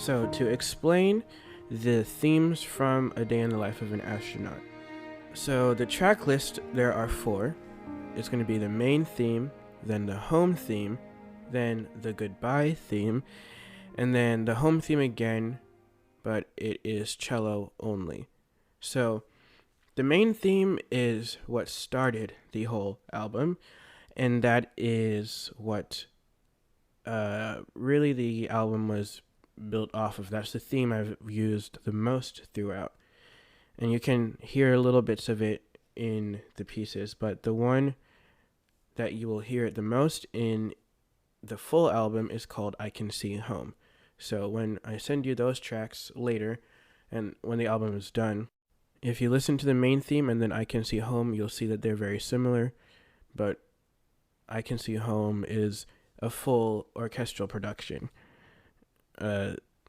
So, to explain the themes from A Day in the Life of an Astronaut. So, the track list, there are four. It's going to be the main theme, then the home theme, then the goodbye theme, and then the home theme again, but it is cello only. So, the main theme is what started the whole album, and that is what really the album was built off of. That's the theme I've used the most throughout. And you can hear little bits of it in the pieces, but the one that you will hear it the most in the full album is called I Can See Home. So when I send you those tracks later, and when the album is done, if you listen to the main theme and then I Can See Home, you'll see that they're very similar, but I Can See Home is a full orchestral production.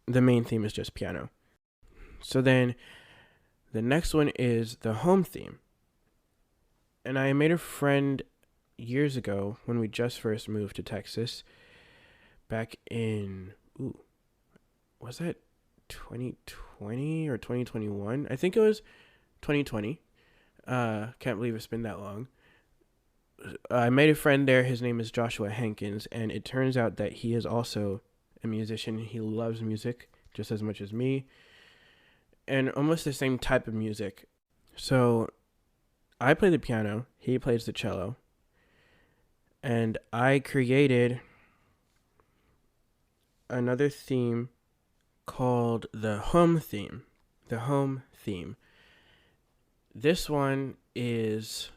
The main theme is just piano. So then the next one is the home theme. And I made a friend years ago when we just first moved to Texas, back in, was that 2020 or 2021? I think it was 2020. Can't believe it's been that long. I made a friend there. His name is Joshua Hankins, and it turns out that he is also a musician. He loves music just as much as me, and almost the same type of music. So I play the piano, he plays the cello, and I created another theme called the home theme. The home theme. This one is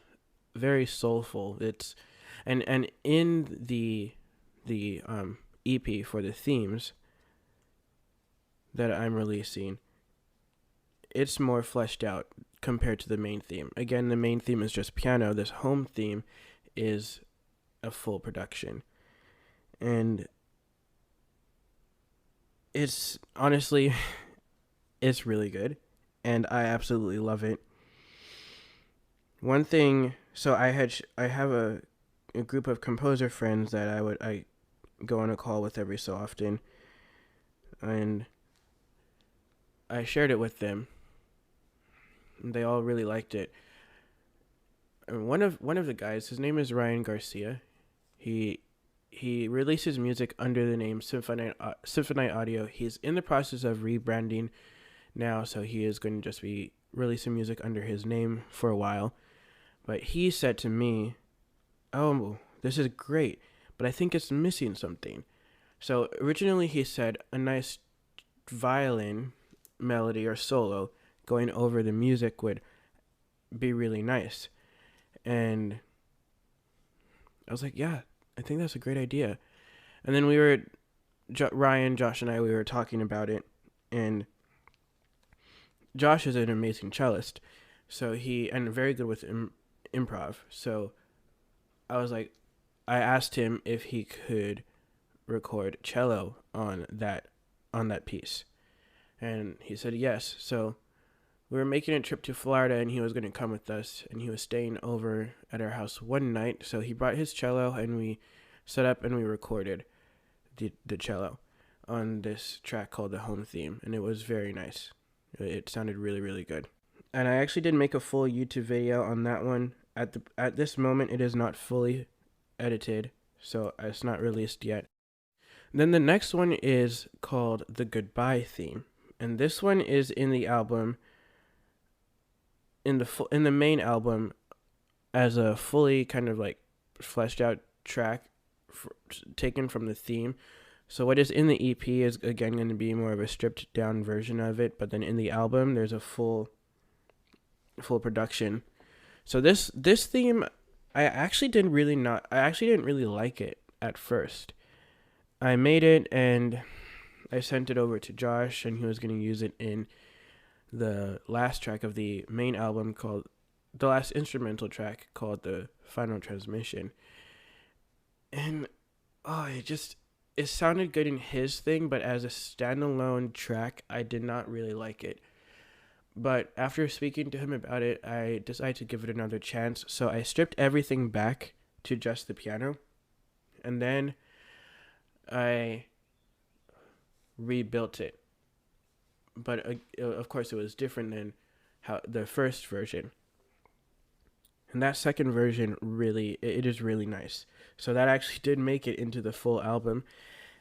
very soulful. It's and in the EP for the themes that I'm releasing, it's more fleshed out compared to the main theme. Again, the main theme is just piano. This home theme is a full production. And it's honestly, it's really good. And I absolutely love it. One thing, so I have a group of composer friends that I go on a call with every so often, and I shared it with them. And they all really liked it. And one of the guys, his name is Ryan Garcia. He releases music under the name Symphonite Audio. He's in the process of rebranding now, so he is going to just be releasing music under his name for a while. But he said to me, "Oh, this is great, but I think it's missing something." So originally he said a nice violin melody or solo going over the music would be really nice. And I was like, yeah, I think that's a great idea. And then Ryan, Josh, and I, we were talking about it. And Josh is an amazing cellist. And very good with improv. So I asked him if he could record cello on that piece. And he said yes. So we were making a trip to Florida, and he was going to come with us, and he was staying over at our house one night. So he brought his cello, and we set up and we recorded the cello on this track called The Home Theme, and it was very nice. It sounded really, really good. And I actually did make a full YouTube video on that one. At this moment, it is not fully edited, so it's not released yet. Then the next one is called The Goodbye Theme, and this one is in the album, in the main album, as a fully kind of like fleshed out track taken from the theme. So what is in the EP is again going to be more of a stripped down version of it, but then in the album there's a full production. So this theme, I actually didn't really like it at first. I made it and I sent it over to Josh, and he was going to use it in the last track of the main album, called the last instrumental track, called The Final Transmission. And it sounded good in his thing, but as a standalone track, I did not really like it. But after speaking to him about it, I decided to give it another chance. So I stripped everything back to just the piano, and then I rebuilt it. but of course it was different than how the first version. And that second version really, it is really nice. So that actually did make it into the full album.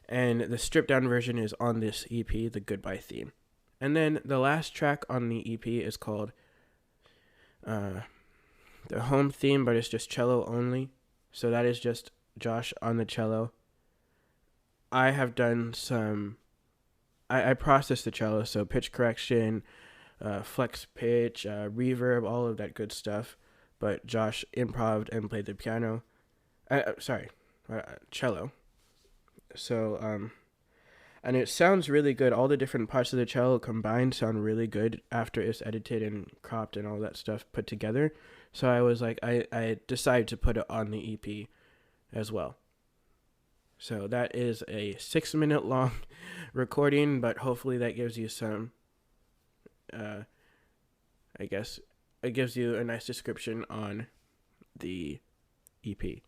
And the stripped down version is on this EP, the Goodbye Theme. And then the last track on the EP is called the Home Theme, but it's just cello only. So that is just Josh on the cello. I have done some, I processed the cello, so pitch correction, flex pitch, reverb, all of that good stuff. But Josh improv'd and played the piano. Cello. So, and it sounds really good. All the different parts of the cello combined sound really good after it's edited and cropped and all that stuff put together. So I was like, I decided to put it on the EP as well. So that is a 6-minute long recording, but hopefully that gives you some, I guess, it gives you a nice description on the EP.